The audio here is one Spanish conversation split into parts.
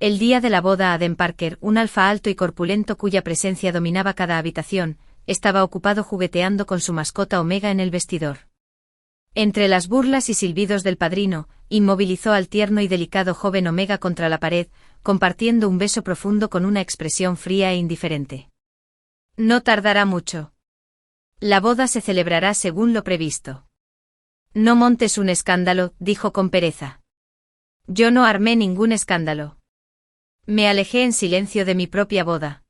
El día de la boda, Adem Parker, un alfa alto y corpulento cuya presencia dominaba cada habitación, estaba ocupado jugueteando con su mascota Omega en el vestidor. Entre las burlas y silbidos del padrino, inmovilizó al tierno y delicado joven Omega contra la pared, compartiendo un beso profundo con una expresión fría e indiferente. No tardará mucho. La boda se celebrará según lo previsto. No montes un escándalo, dijo con pereza. Yo no armé ningún escándalo. Me alejé en silencio de mi propia boda.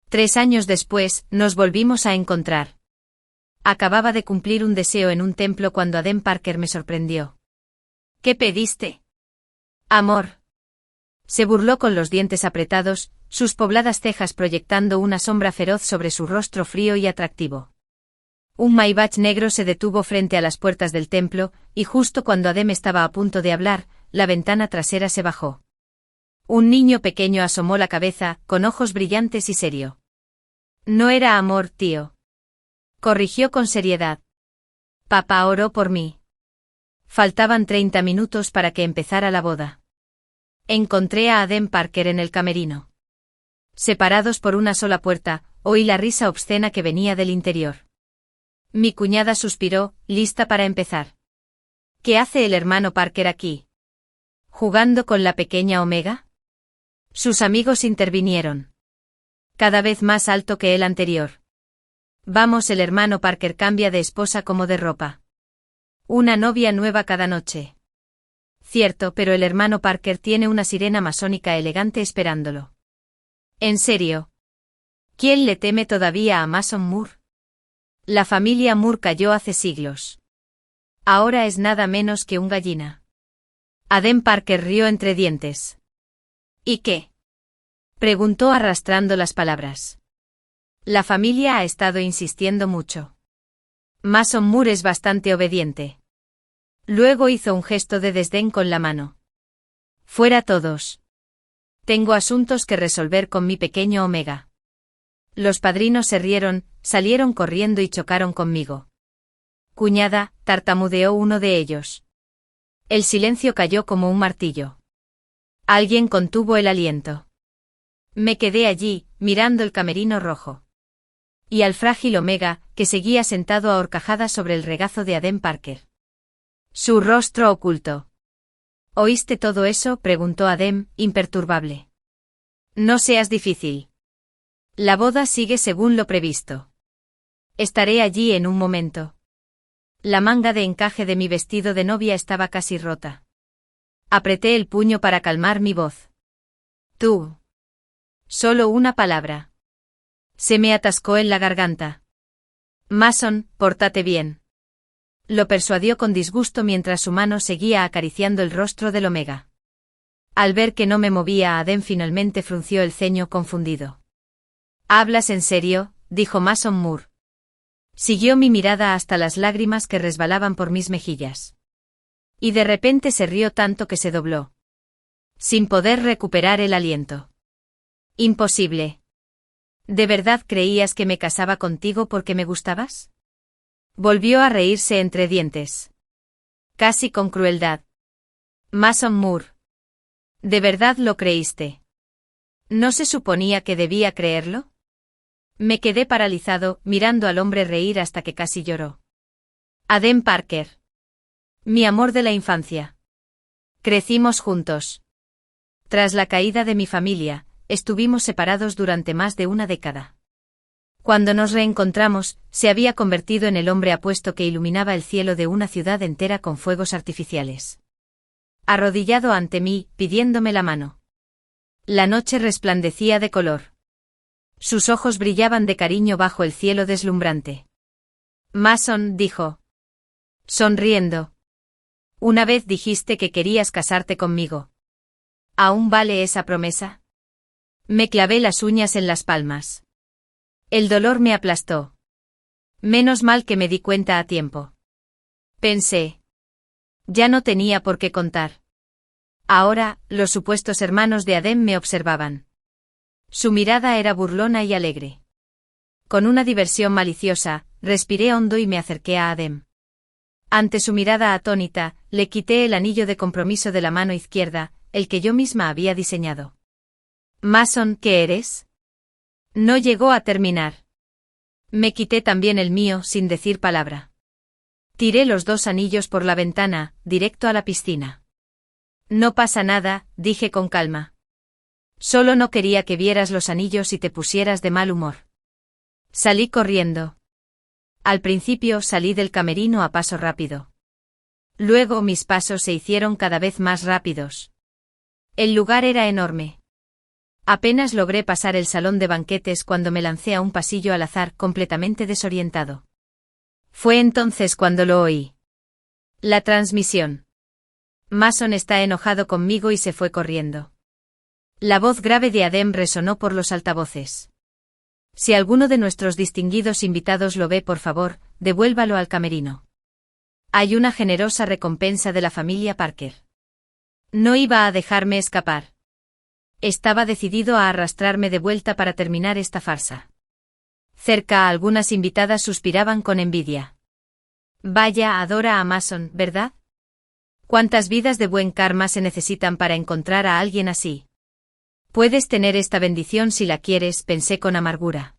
3 años después, nos volvimos a encontrar. Acababa de cumplir un deseo en un templo cuando Adem Parker me sorprendió. ¿Qué pediste? Amor. Se burló con los dientes apretados, sus pobladas cejas proyectando una sombra feroz sobre su rostro frío y atractivo. Un Maybach negro se detuvo frente a las puertas del templo, y justo cuando Adem estaba a punto de hablar, la ventana trasera se bajó. Un niño pequeño asomó la cabeza, con ojos brillantes y serio. No era amor, tío. Corrigió con seriedad. Papá oró por mí. Faltaban 30 minutos para que empezara la boda. Encontré a Adem Parker en el camerino. Separados por una sola puerta, oí la risa obscena que venía del interior. Mi cuñada suspiró, lista para empezar. ¿Qué hace el hermano Parker aquí? ¿Jugando con la pequeña Omega? Sus amigos intervinieron. Cada vez más alto que el anterior. Vamos, el hermano Parker cambia de esposa como de ropa. Una novia nueva cada noche. Cierto, pero el hermano Parker tiene una sirena masónica elegante esperándolo. ¿En serio? ¿Quién le teme todavía a Mason Moore? La familia Moore cayó hace siglos. Ahora es nada menos que un gallina. Adem Parker rió entre dientes. ¿Y qué? Preguntó arrastrando las palabras. La familia ha estado insistiendo mucho. Mason Moore es bastante obediente. Luego hizo un gesto de desdén con la mano. Fuera todos. Tengo asuntos que resolver con mi pequeño Omega. Los padrinos se rieron, salieron corriendo y chocaron conmigo. Cuñada, tartamudeó uno de ellos. El silencio cayó como un martillo. Alguien contuvo el aliento. Me quedé allí, mirando el camerino rojo. Y al frágil Omega, que seguía sentado a horcajadas sobre el regazo de Adem Parker. Su rostro oculto. ¿Oíste todo eso?, preguntó Adem, imperturbable. No seas difícil. La boda sigue según lo previsto. Estaré allí en un momento. La manga de encaje de mi vestido de novia estaba casi rota. Apreté el puño para calmar mi voz. Tú. Solo una palabra. Se me atascó en la garganta. Mason, pórtate bien. Lo persuadió con disgusto mientras su mano seguía acariciando el rostro del Omega. Al ver que no me movía, Adem finalmente frunció el ceño confundido. ¿Hablas en serio?, dijo Mason Moore. Siguió mi mirada hasta las lágrimas que resbalaban por mis mejillas. Y de repente se rió tanto que se dobló. Sin poder recuperar el aliento. Imposible. ¿De verdad creías que me casaba contigo porque me gustabas? Volvió a reírse entre dientes. Casi con crueldad. Mason Moore. ¿De verdad lo creíste? ¿No se suponía que debía creerlo? Me quedé paralizado, mirando al hombre reír hasta que casi lloró. Adem Parker. Mi amor de la infancia. Crecimos juntos. Tras la caída de mi familia, estuvimos separados durante más de una década. Cuando nos reencontramos, se había convertido en el hombre apuesto que iluminaba el cielo de una ciudad entera con fuegos artificiales. Arrodillado ante mí, pidiéndome la mano. La noche resplandecía de color. Sus ojos brillaban de cariño bajo el cielo deslumbrante. Mason, dijo. Sonriendo. Una vez dijiste que querías casarte conmigo. ¿Aún vale esa promesa? Me clavé las uñas en las palmas. El dolor me aplastó. Menos mal que me di cuenta a tiempo. Pensé. Ya no tenía por qué contar. Ahora, los supuestos hermanos de Adem me observaban. Su mirada era burlona y alegre. Con una diversión maliciosa, respiré hondo y me acerqué a Adem. Ante su mirada atónita, le quité el anillo de compromiso de la mano izquierda, el que yo misma había diseñado. Mason, ¿qué eres? No llegó a terminar. Me quité también el mío sin decir palabra. Tiré los 2 anillos por la ventana, directo a la piscina. No pasa nada, dije con calma. Solo no quería que vieras los anillos y te pusieras de mal humor. Salí corriendo. Al principio salí del camerino a paso rápido. Luego mis pasos se hicieron cada vez más rápidos. El lugar era enorme. Apenas logré pasar el salón de banquetes cuando me lancé a un pasillo al azar completamente desorientado. Fue entonces cuando lo oí. La transmisión. Mason está enojado conmigo y se fue corriendo. La voz grave de Adem resonó por los altavoces. Si alguno de nuestros distinguidos invitados lo ve, por favor, devuélvalo al camerino. Hay una generosa recompensa de la familia Parker. No iba a dejarme escapar. Estaba decidido a arrastrarme de vuelta para terminar esta farsa. Cerca algunas invitadas suspiraban con envidia. Vaya, adora a Mason, ¿verdad? ¿Cuántas vidas de buen karma se necesitan para encontrar a alguien así? Puedes tener esta bendición si la quieres, pensé con amargura.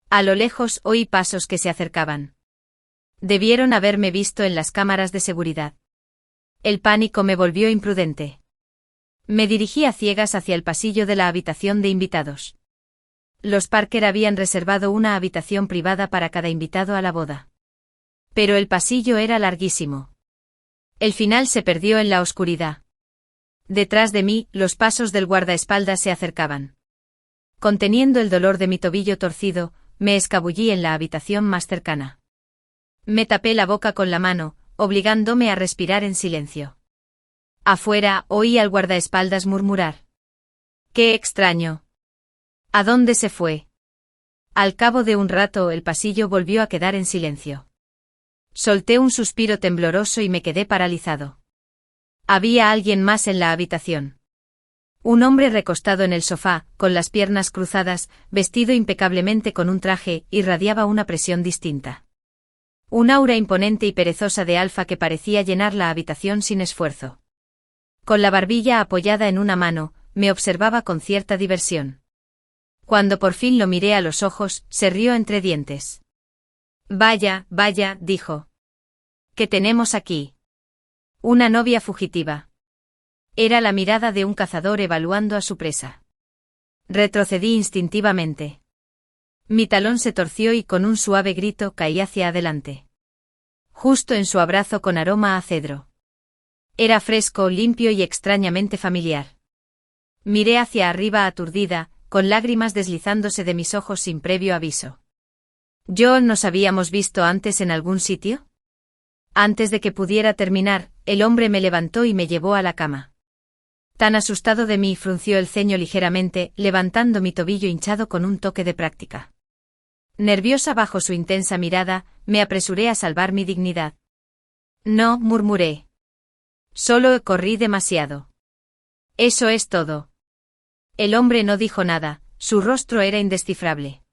A lo lejos oí pasos que se acercaban. Debieron haberme visto en las cámaras de seguridad. El pánico me volvió imprudente. Me dirigí a ciegas hacia el pasillo de la habitación de invitados. Los Parker habían reservado una habitación privada para cada invitado a la boda. Pero el pasillo era larguísimo. El final se perdió en la oscuridad. Detrás de mí, los pasos del guardaespaldas se acercaban. Conteniendo el dolor de mi tobillo torcido, me escabullí en la habitación más cercana. Me tapé la boca con la mano, obligándome a respirar en silencio. Afuera, oí al guardaespaldas murmurar. ¡Qué extraño! ¿A dónde se fue? Al cabo de un rato el pasillo volvió a quedar en silencio. Solté un suspiro tembloroso y me quedé paralizado. Había alguien más en la habitación. Un hombre recostado en el sofá, con las piernas cruzadas, vestido impecablemente con un traje, irradiaba una presión distinta. Un aura imponente y perezosa de alfa que parecía llenar la habitación sin esfuerzo. Con la barbilla apoyada en una mano, me observaba con cierta diversión. Cuando por fin lo miré a los ojos, se rió entre dientes. Vaya, vaya, dijo. ¿Qué tenemos aquí? Una novia fugitiva. Era la mirada de un cazador evaluando a su presa. Retrocedí instintivamente. Mi talón se torció y con un suave grito caí hacia adelante. Justo en su abrazo con aroma a cedro. Era fresco, limpio y extrañamente familiar. Miré hacia arriba aturdida, con lágrimas deslizándose de mis ojos sin previo aviso. ¿Yo nos habíamos visto antes en algún sitio? Antes de que pudiera terminar, el hombre me levantó y me llevó a la cama. Tan asustado de mí, frunció el ceño ligeramente, levantando mi tobillo hinchado con un toque de práctica. Nerviosa bajo su intensa mirada, me apresuré a salvar mi dignidad. No, murmuré. Solo corrí demasiado. Eso es todo. El hombre no dijo nada, su rostro era indescifrable.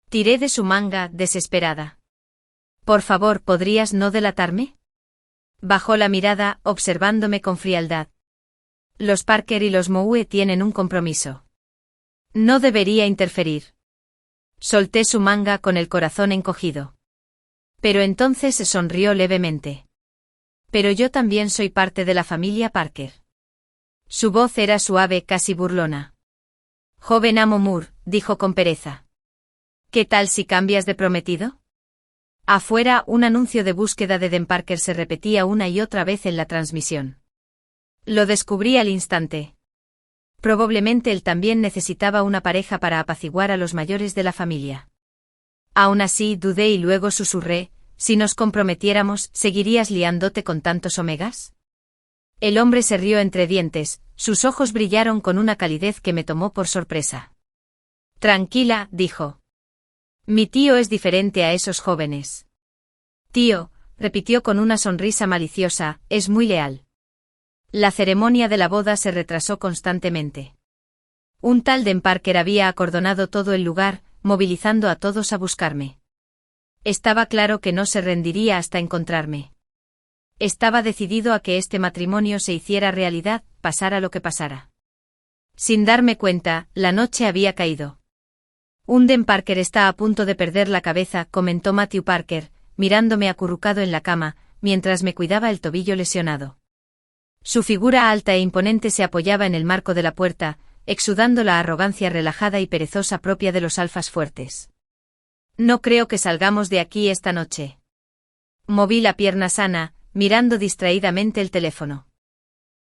Tiré de su manga, desesperada. Por favor, ¿podrías no delatarme? Bajó la mirada, observándome con frialdad. Los Parker y los Moue tienen un compromiso. No debería interferir. Solté su manga con el corazón encogido. Pero entonces se sonrió levemente. Pero yo también soy parte de la familia Parker. Su voz era suave, casi burlona. Joven amo Moore, dijo con pereza. ¿Qué tal si cambias de prometido? Afuera, un anuncio de búsqueda de Eden Parker se repetía una y otra vez en la transmisión. Lo descubrí al instante. Probablemente él también necesitaba una pareja para apaciguar a los mayores de la familia. Aún así, dudé y luego susurré, si nos comprometiéramos, ¿seguirías liándote con tantos omegas? El hombre se rió entre dientes, sus ojos brillaron con una calidez que me tomó por sorpresa. Tranquila, dijo. Mi tío es diferente a esos jóvenes. Tío, repitió con una sonrisa maliciosa, es muy leal. La ceremonia de la boda se retrasó constantemente. Un tal Den Parker había acordonado todo el lugar, movilizando a todos a buscarme. Estaba claro que no se rendiría hasta encontrarme. Estaba decidido a que este matrimonio se hiciera realidad, pasara lo que pasara. Sin darme cuenta, la noche había caído. Aden Parker está a punto de perder la cabeza, comentó Matthew Parker, mirándome acurrucado en la cama, mientras me cuidaba el tobillo lesionado. Su figura alta e imponente se apoyaba en el marco de la puerta, exudando la arrogancia relajada y perezosa propia de los alfas fuertes. No creo que salgamos de aquí esta noche. Moví la pierna sana, mirando distraídamente el teléfono.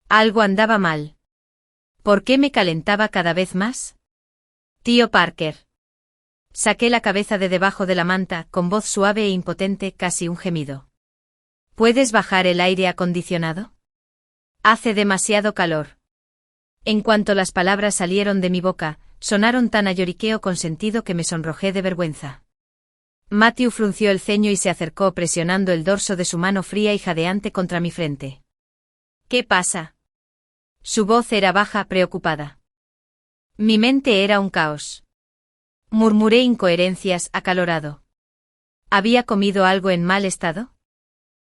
Algo andaba mal. ¿Por qué me calentaba cada vez más? Tío Parker. Saqué la cabeza de debajo de la manta, con voz suave e impotente, casi un gemido. ¿Puedes bajar el aire acondicionado? Hace demasiado calor. En cuanto las palabras salieron de mi boca, sonaron tan a lloriqueo con sentido que me sonrojé de vergüenza. Matthew frunció el ceño y se acercó presionando el dorso de su mano fría y jadeante contra mi frente. ¿Qué pasa? Su voz era baja, preocupada. Mi mente era un caos. Murmuré incoherencias, acalorado. ¿Había comido algo en mal estado?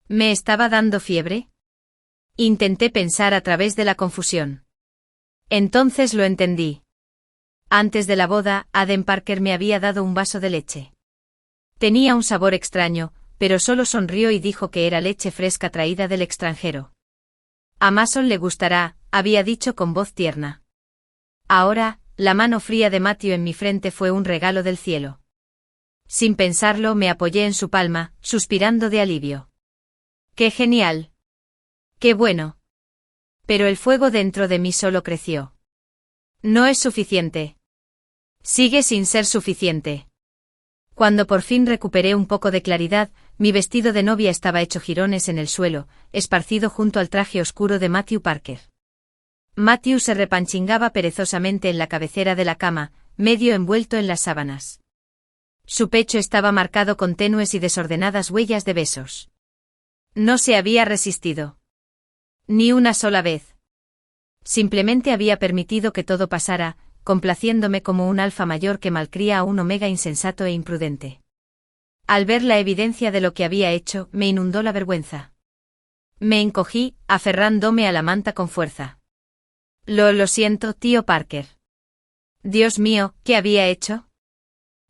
¿Me estaba dando fiebre? Intenté pensar a través de la confusión. Entonces lo entendí. Antes de la boda, Aden Parker me había dado un vaso de leche. Tenía un sabor extraño, pero solo sonrió y dijo que era leche fresca traída del extranjero. A Mason le gustará, había dicho con voz tierna. Ahora, la mano fría de Matthew en mi frente fue un regalo del cielo. Sin pensarlo, me apoyé en su palma, suspirando de alivio. ¡Qué genial! ¡Qué bueno! Pero el fuego dentro de mí solo creció. No es suficiente. Sigue sin ser suficiente. Cuando por fin recuperé un poco de claridad, mi vestido de novia estaba hecho jirones en el suelo, esparcido junto al traje oscuro de Matthew Parker. Matthew se repanchingaba perezosamente en la cabecera de la cama, medio envuelto en las sábanas. Su pecho estaba marcado con tenues y desordenadas huellas de besos. No se había resistido. Ni una sola vez. Simplemente había permitido que todo pasara, complaciéndome como un alfa mayor que malcría a un omega insensato e imprudente. Al ver la evidencia de lo que había hecho, me inundó la vergüenza. Me encogí, aferrándome a la manta con fuerza. Lo siento, tío Parker. Dios mío, ¿qué había hecho?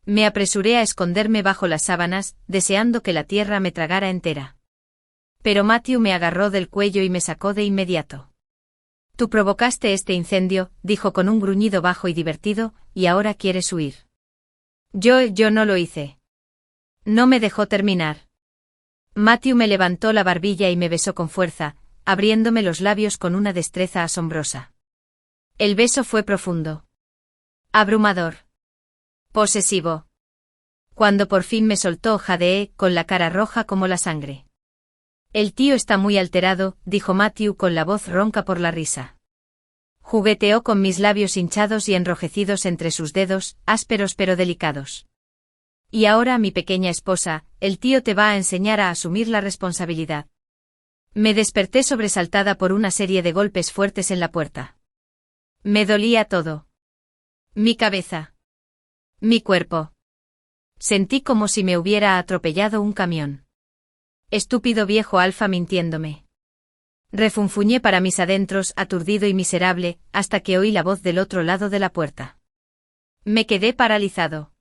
Me apresuré a esconderme bajo las sábanas, deseando que la tierra me tragara entera. Pero Matthew me agarró del cuello y me sacó de inmediato. Tú provocaste este incendio, dijo con un gruñido bajo y divertido, y ahora quieres huir. Yo no lo hice. No me dejó terminar. Matthew me levantó la barbilla y me besó con fuerza, abriéndome los labios con una destreza asombrosa. El beso fue profundo. Abrumador. Posesivo. Cuando por fin me soltó, jadeé, con la cara roja como la sangre. El tío está muy alterado, dijo Matthew con la voz ronca por la risa. Jugueteó con mis labios hinchados y enrojecidos entre sus dedos, ásperos pero delicados. Y ahora, mi pequeña esposa, el tío te va a enseñar a asumir la responsabilidad. Me desperté sobresaltada por una serie de golpes fuertes en la puerta. Me dolía todo. Mi cabeza. Mi cuerpo. Sentí como si me hubiera atropellado un camión. Estúpido viejo alfa mintiéndome. Refunfuñé para mis adentros, aturdido y miserable, hasta que oí la voz del otro lado de la puerta. Me quedé paralizado.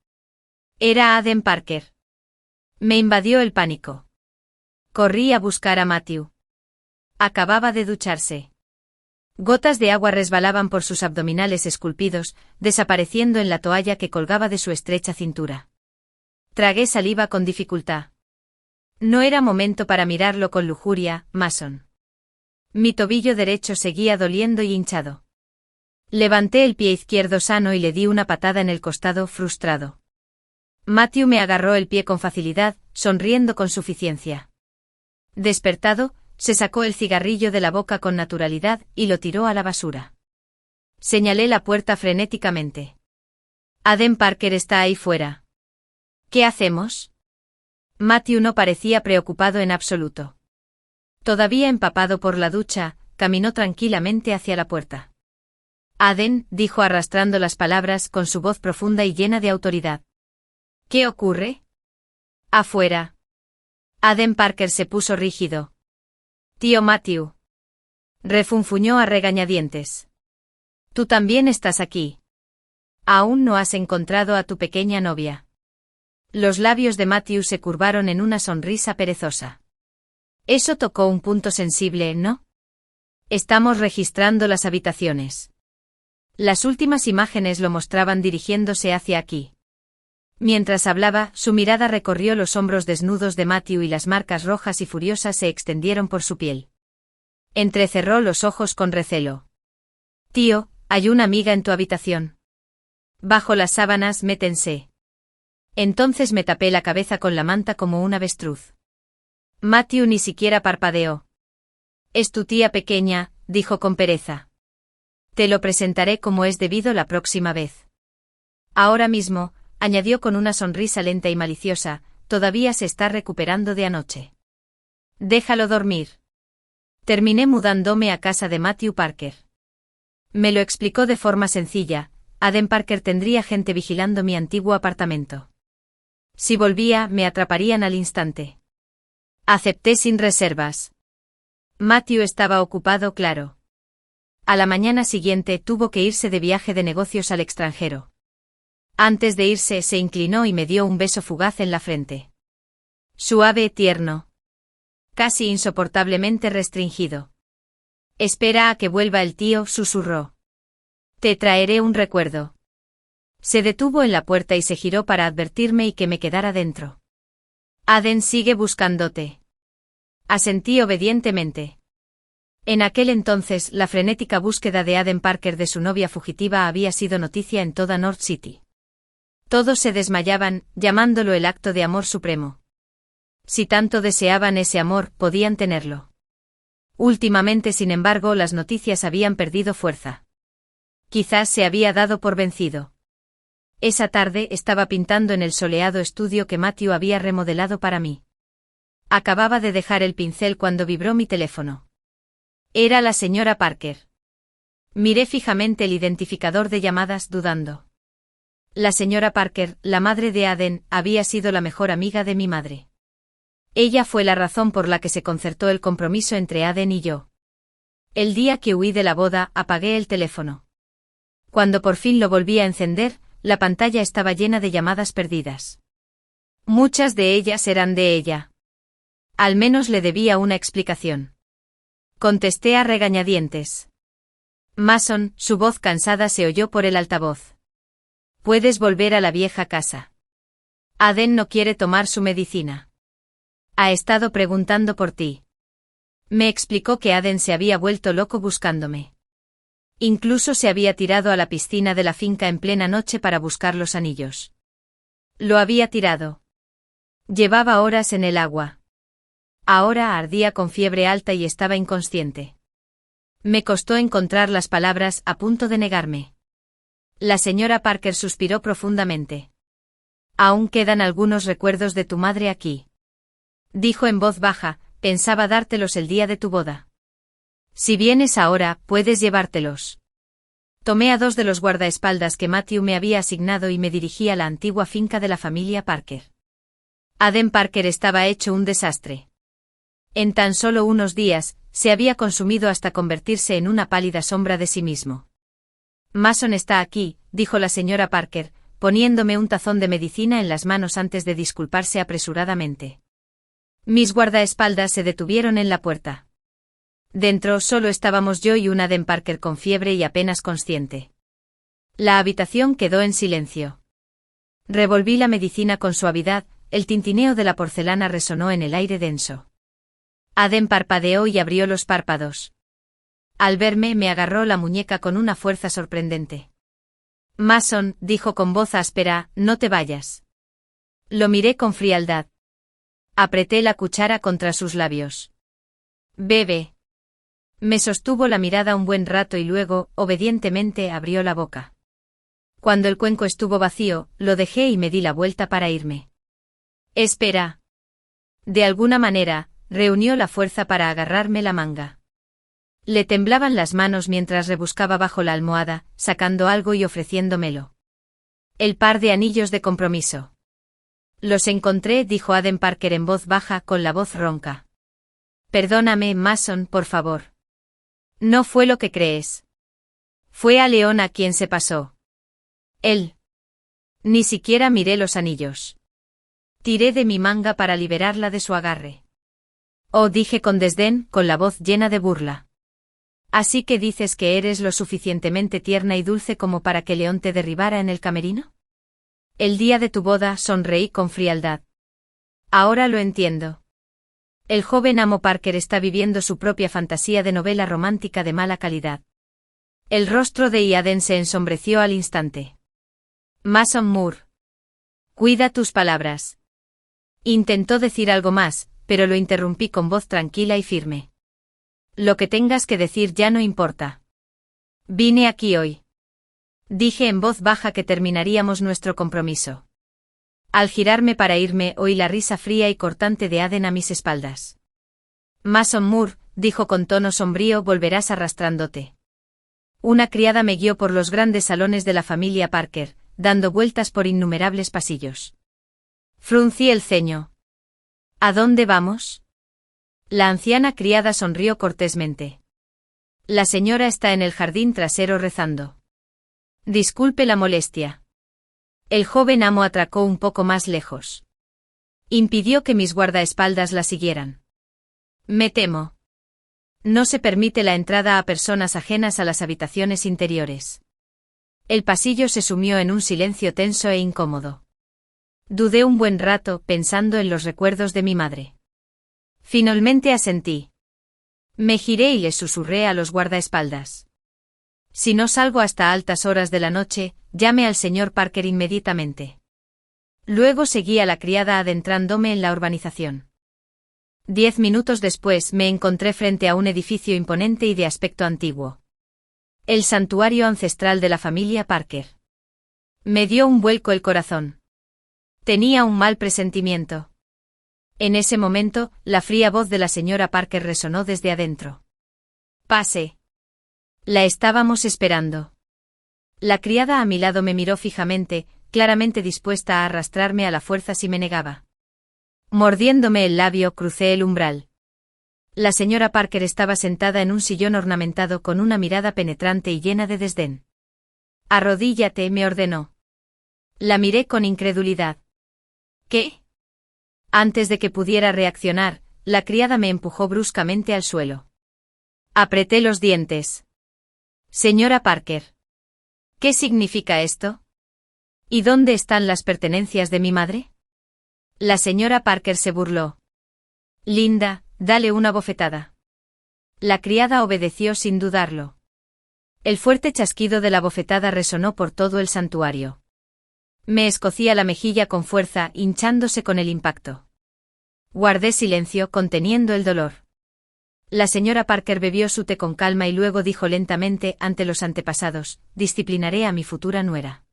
Era Aden Parker. Me invadió el pánico. Corrí a buscar a Matthew. Acababa de ducharse. Gotas de agua resbalaban por sus abdominales esculpidos, desapareciendo en la toalla que colgaba de su estrecha cintura. Tragué saliva con dificultad. No era momento para mirarlo con lujuria, Mason. Mi tobillo derecho seguía doliendo y hinchado. Levanté el pie izquierdo sano y le di una patada en el costado, frustrado. Matthew me agarró el pie con facilidad, sonriendo con suficiencia. Despertado, se sacó el cigarrillo de la boca con naturalidad y lo tiró a la basura. Señalé la puerta frenéticamente. Aden Parker está ahí fuera. ¿Qué hacemos? Matthew no parecía preocupado en absoluto. Todavía empapado por la ducha, caminó tranquilamente hacia la puerta. Aden, dijo arrastrando las palabras con su voz profunda y llena de autoridad. ¿Qué ocurre? Afuera. Aden Parker se puso rígido. Tío Matthew. Refunfuñó a regañadientes. Tú también estás aquí. Aún no has encontrado a tu pequeña novia. Los labios de Matthew se curvaron en una sonrisa perezosa. Eso tocó un punto sensible, ¿no? Estamos registrando las habitaciones. Las últimas imágenes lo mostraban dirigiéndose hacia aquí. Mientras hablaba, su mirada recorrió los hombros desnudos de Matthew y las marcas rojas y furiosas se extendieron por su piel. Entrecerró los ojos con recelo. Tío, hay una amiga en tu habitación. Bajo las sábanas me tensé. Entonces me tapé la cabeza con la manta como un avestruz. Matthew ni siquiera parpadeó. Es tu tía pequeña, dijo con pereza. Te lo presentaré como es debido la próxima vez. Ahora mismo, añadió con una sonrisa lenta y maliciosa, todavía se está recuperando de anoche. Déjalo dormir. Terminé mudándome a casa de Matthew Parker. Me lo explicó de forma sencilla, Aden Parker tendría gente vigilando mi antiguo apartamento. Si volvía, me atraparían al instante. Acepté sin reservas. Matthew estaba ocupado, claro. A la mañana siguiente tuvo que irse de viaje de negocios al extranjero. Antes de irse se inclinó y me dio un beso fugaz en la frente. Suave, tierno. Casi insoportablemente restringido. Espera a que vuelva el tío, susurró. Te traeré un recuerdo. Se detuvo en la puerta y se giró para advertirme y que me quedara dentro. Aden sigue buscándote. Asentí obedientemente. En aquel entonces, la frenética búsqueda de Aden Parker de su novia fugitiva había sido noticia en toda North City. Todos se desmayaban, llamándolo el acto de amor supremo. Si tanto deseaban ese amor, podían tenerlo. Últimamente, sin embargo, las noticias habían perdido fuerza. Quizás se había dado por vencido. Esa tarde estaba pintando en el soleado estudio que Matthew había remodelado para mí. Acababa de dejar el pincel cuando vibró mi teléfono. Era la señora Parker. Miré fijamente el identificador de llamadas dudando. La señora Parker, la madre de Aden, había sido la mejor amiga de mi madre. Ella fue la razón por la que se concertó el compromiso entre Aden y yo. El día que huí de la boda, apagué el teléfono. Cuando por fin lo volví a encender, la pantalla estaba llena de llamadas perdidas. Muchas de ellas eran de ella. Al menos le debía una explicación. Contesté a regañadientes. Mason, su voz cansada se oyó por el altavoz. Puedes volver a la vieja casa. Aden no quiere tomar su medicina. Ha estado preguntando por ti. Me explicó que Aden se había vuelto loco buscándome. Incluso se había tirado a la piscina de la finca en plena noche para buscar los anillos. Lo había tirado. Llevaba horas en el agua. Ahora ardía con fiebre alta y estaba inconsciente. Me costó encontrar las palabras, a punto de negarme. La señora Parker suspiró profundamente. Aún quedan algunos recuerdos de tu madre aquí. Dijo en voz baja, pensaba dártelos el día de tu boda. Si vienes ahora, puedes llevártelos. Tomé a 2 de los guardaespaldas que Matthew me había asignado y me dirigí a la antigua finca de la familia Parker. Aden Parker estaba hecho un desastre. En tan solo unos días, se había consumido hasta convertirse en una pálida sombra de sí mismo. Mason está aquí, dijo la señora Parker, poniéndome un tazón de medicina en las manos antes de disculparse apresuradamente. Mis guardaespaldas se detuvieron en la puerta. Dentro solo estábamos yo y una Aden Parker con fiebre y apenas consciente. La habitación quedó en silencio. Revolví la medicina con suavidad, el tintineo de la porcelana resonó en el aire denso. Aden parpadeó y abrió los párpados. Al verme me agarró la muñeca con una fuerza sorprendente. Mason, dijo con voz áspera, no te vayas. Lo miré con frialdad. Apreté la cuchara contra sus labios. Bebe. Me sostuvo la mirada un buen rato y luego, obedientemente, abrió la boca. Cuando el cuenco estuvo vacío, lo dejé y me di la vuelta para irme. Espera. De alguna manera, reunió la fuerza para agarrarme la manga. Le temblaban las manos mientras rebuscaba bajo la almohada, sacando algo y ofreciéndomelo. El par de anillos de compromiso. Los encontré, dijo Aden Parker en voz baja, con la voz ronca. Perdóname, Mason, por favor. No fue lo que crees. Fue a León a quien se pasó. Él. Ni siquiera miré los anillos. Tiré de mi manga para liberarla de su agarre. Oh, dije con desdén, con la voz llena de burla. ¿Así que dices que eres lo suficientemente tierna y dulce como para que León te derribara en el camerino? El día de tu boda sonreí con frialdad. Ahora lo entiendo. El joven amo Parker está viviendo su propia fantasía de novela romántica de mala calidad. El rostro de Iaden se ensombreció al instante. Mason Moore. Cuida tus palabras. Intentó decir algo más, pero lo interrumpí con voz tranquila y firme. Lo que tengas que decir ya no importa. Vine aquí hoy. Dije en voz baja que terminaríamos nuestro compromiso. Al girarme para irme oí la risa fría y cortante de Aden a mis espaldas. Mason Moore, dijo con tono sombrío, volverás arrastrándote. Una criada me guió por los grandes salones de la familia Parker, dando vueltas por innumerables pasillos. Fruncí el ceño. ¿A dónde vamos? La anciana criada sonrió cortésmente. La señora está en el jardín trasero rezando. Disculpe la molestia. El joven amo atracó un poco más lejos. Impidió que mis guardaespaldas la siguieran. Me temo. No se permite la entrada a personas ajenas a las habitaciones interiores. El pasillo se sumió en un silencio tenso e incómodo. Dudé un buen rato, pensando en los recuerdos de mi madre. Finalmente asentí. Me giré y le susurré a los guardaespaldas. Si no salgo hasta altas horas de la noche, llame al señor Parker inmediatamente. Luego seguí a la criada adentrándome en la urbanización. 10 minutos después me encontré frente a un edificio imponente y de aspecto antiguo. El santuario ancestral de la familia Parker. Me dio un vuelco el corazón. Tenía un mal presentimiento. En ese momento, la fría voz de la señora Parker resonó desde adentro. Pase. La estábamos esperando. La criada a mi lado me miró fijamente, claramente dispuesta a arrastrarme a la fuerza si me negaba. Mordiéndome el labio, crucé el umbral. La señora Parker estaba sentada en un sillón ornamentado con una mirada penetrante y llena de desdén. Arrodíllate, me ordenó. La miré con incredulidad. ¿Qué? Antes de que pudiera reaccionar, la criada me empujó bruscamente al suelo. Apreté los dientes. Señora Parker. ¿Qué significa esto? ¿Y dónde están las pertenencias de mi madre? La señora Parker se burló. Linda, dale una bofetada. La criada obedeció sin dudarlo. El fuerte chasquido de la bofetada resonó por todo el santuario. Me escocía la mejilla con fuerza, hinchándose con el impacto. Guardé silencio, conteniendo el dolor. La señora Parker bebió su té con calma y luego dijo lentamente, ante los antepasados, disciplinaré a mi futura nuera.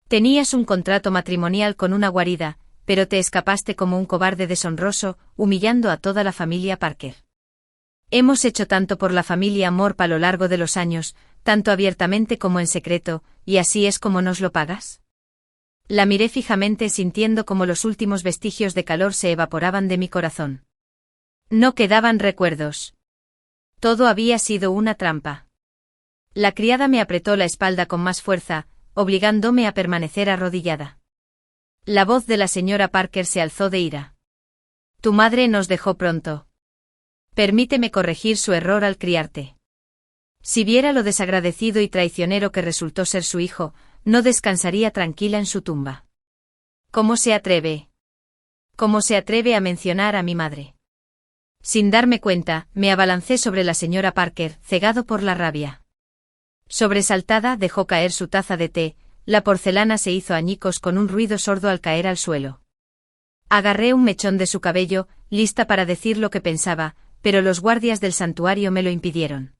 Tenías un contrato matrimonial con una guarida, pero te escapaste como un cobarde deshonroso, humillando a toda la familia Parker. Hemos hecho tanto por la familia Morp a lo largo de los años, tanto abiertamente como en secreto, ¿y así es como nos lo pagas? La miré fijamente sintiendo como los últimos vestigios de calor se evaporaban de mi corazón. No quedaban recuerdos. Todo había sido una trampa. La criada me apretó la espalda con más fuerza, obligándome a permanecer arrodillada. La voz de la señora Parker se alzó de ira. Tu madre nos dejó pronto. Permíteme corregir su error al criarte. Si viera lo desagradecido y traicionero que resultó ser su hijo, no descansaría tranquila en su tumba. ¿Cómo se atreve? ¿Cómo se atreve a mencionar a mi madre? Sin darme cuenta, me abalancé sobre la señora Parker, cegado por la rabia. Sobresaltada, dejó caer su taza de té, la porcelana se hizo añicos con un ruido sordo al caer al suelo. Agarré un mechón de su cabello, lista para decir lo que pensaba, pero los guardias del santuario me lo impidieron.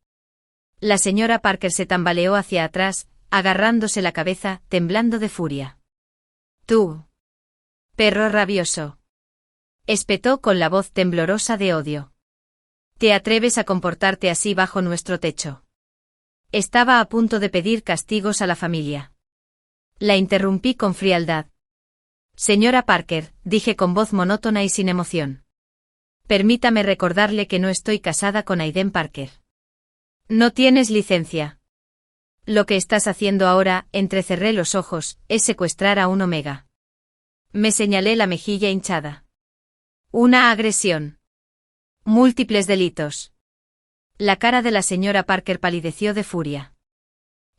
La señora Parker se tambaleó hacia atrás, agarrándose la cabeza, temblando de furia. Tú. Perro rabioso. Espetó con la voz temblorosa de odio. ¿Te atreves a comportarte así bajo nuestro techo? Estaba a punto de pedir castigos a la familia. La interrumpí con frialdad. Señora Parker, dije con voz monótona y sin emoción. Permítame recordarle que no estoy casada con Aiden Parker. No tienes licencia. Lo que estás haciendo ahora, entrecerré los ojos, es secuestrar a un Omega. Me señalé la mejilla hinchada. Una agresión. Múltiples delitos. La cara de la señora Parker palideció de furia.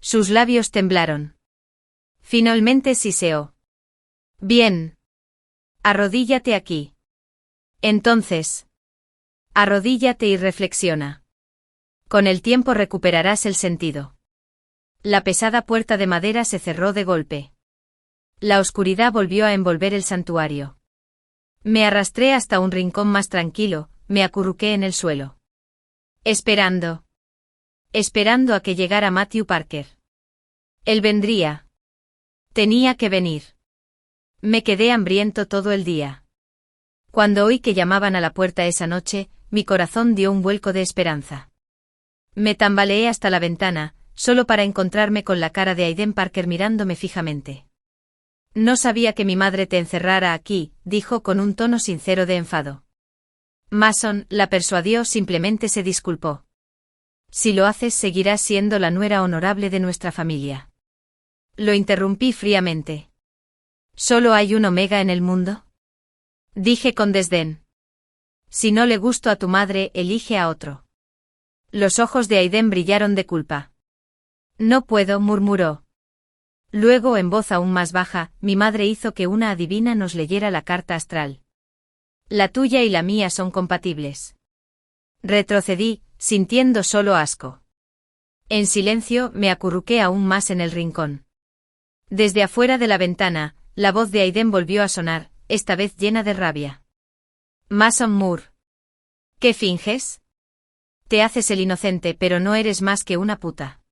Sus labios temblaron. Finalmente siseó. Bien. Arrodíllate aquí. Entonces. Arrodíllate y reflexiona. Con el tiempo recuperarás el sentido. La pesada puerta de madera se cerró de golpe. La oscuridad volvió a envolver el santuario. Me arrastré hasta un rincón más tranquilo, me acurruqué en el suelo. Esperando. Esperando a que llegara Matthew Parker. Él vendría. Tenía que venir. Me quedé hambriento todo el día. Cuando oí que llamaban a la puerta esa noche, mi corazón dio un vuelco de esperanza. Me tambaleé hasta la ventana, solo para encontrarme con la cara de Aiden Parker mirándome fijamente. No sabía que mi madre te encerrara aquí, dijo con un tono sincero de enfado. Mason la persuadió, simplemente se disculpó. Si lo haces, seguirás siendo la nuera honorable de nuestra familia. Lo interrumpí fríamente. ¿Solo hay un Omega en el mundo? Dije con desdén. Si no le gusto a tu madre, elige a otro. Los ojos de Aiden brillaron de culpa. No puedo, murmuró. Luego, en voz aún más baja, mi madre hizo que una adivina nos leyera la carta astral. La tuya y la mía son compatibles. Retrocedí, sintiendo solo asco. En silencio, me acurruqué aún más en el rincón. Desde afuera de la ventana, la voz de Aiden volvió a sonar, esta vez llena de rabia. Mason Moore. ¿Qué finges? Te haces el inocente, pero no eres más que una puta.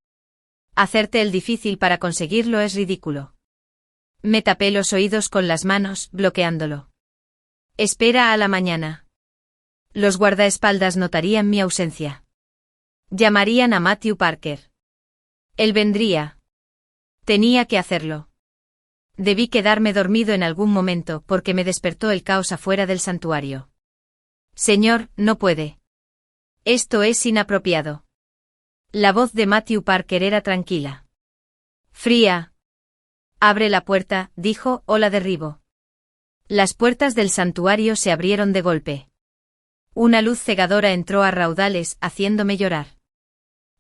Hacerte el difícil para conseguirlo es ridículo. Me tapé los oídos con las manos, bloqueándolo. Espera a la mañana. Los guardaespaldas notarían mi ausencia. Llamarían a Matthew Parker. Él vendría. Tenía que hacerlo. Debí quedarme dormido en algún momento porque me despertó el caos afuera del santuario. Señor, no puede. Esto es inapropiado. La voz de Matthew Parker era tranquila. Fría. Abre la puerta, dijo, o la derribo. Las puertas del santuario se abrieron de golpe. Una luz cegadora entró a raudales, haciéndome llorar.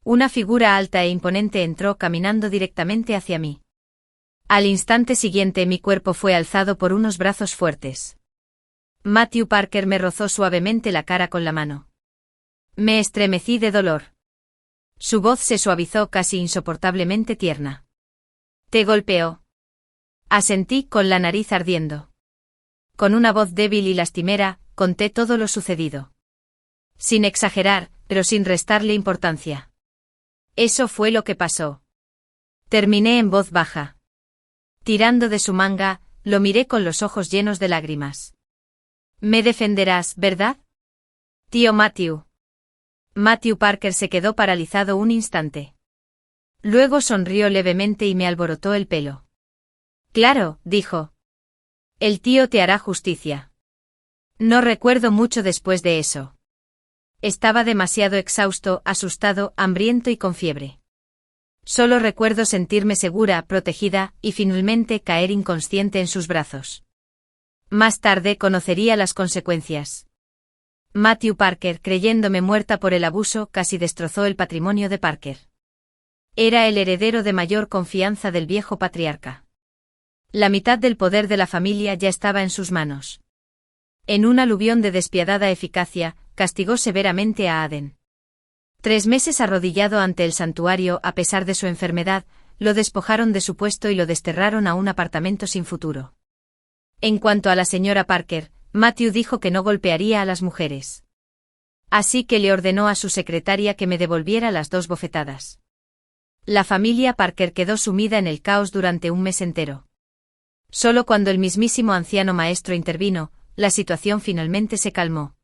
Una figura alta e imponente entró caminando directamente hacia mí. Al instante siguiente mi cuerpo fue alzado por unos brazos fuertes. Matthew Parker me rozó suavemente la cara con la mano. Me estremecí de dolor. Su voz se suavizó casi insoportablemente tierna. Te golpeó. Asentí con la nariz ardiendo. Con una voz débil y lastimera, conté todo lo sucedido. Sin exagerar, pero sin restarle importancia. Eso fue lo que pasó. Terminé en voz baja. Tirando de su manga, lo miré con los ojos llenos de lágrimas. Me defenderás, ¿verdad? Tío Matthew. Matthew Parker se quedó paralizado un instante. Luego sonrió levemente y me alborotó el pelo. Claro, dijo. El tío te hará justicia. No recuerdo mucho después de eso. Estaba demasiado exhausto, asustado, hambriento y con fiebre. Solo recuerdo sentirme segura, protegida, y finalmente caer inconsciente en sus brazos. Más tarde conocería las consecuencias. Matthew Parker, creyéndome muerta por el abuso, casi destrozó el patrimonio de Parker. Era el heredero de mayor confianza del viejo patriarca. La mitad del poder de la familia ya estaba en sus manos. En un aluvión de despiadada eficacia, castigó severamente a Aden. 3 meses arrodillado ante el santuario a pesar de su enfermedad, lo despojaron de su puesto y lo desterraron a un apartamento sin futuro. En cuanto a la señora Parker, Matthew dijo que no golpearía a las mujeres. Así que le ordenó a su secretaria que me devolviera las 2 bofetadas. La familia Parker quedó sumida en el caos durante un mes entero. Solo cuando el mismísimo anciano maestro intervino, la situación finalmente se calmó.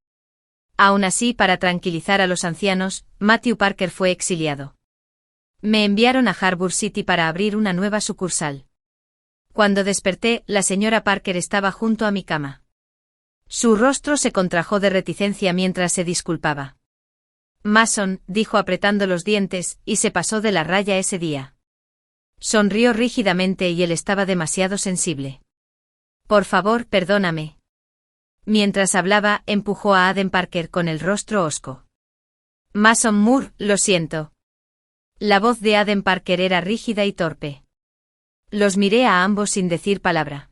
Aún así, para tranquilizar a los ancianos, Matthew Parker fue exiliado. Me enviaron a Harbour City para abrir una nueva sucursal. Cuando desperté, la señora Parker estaba junto a mi cama. Su rostro se contrajo de reticencia mientras se disculpaba. Mason, dijo apretando los dientes, y se pasó de la raya ese día. Sonrió rígidamente y él estaba demasiado sensible. Por favor, perdóname. Mientras hablaba, empujó a Aden Parker con el rostro hosco. Mason Moore, lo siento. La voz de Aden Parker era rígida y torpe. Los miré a ambos sin decir palabra.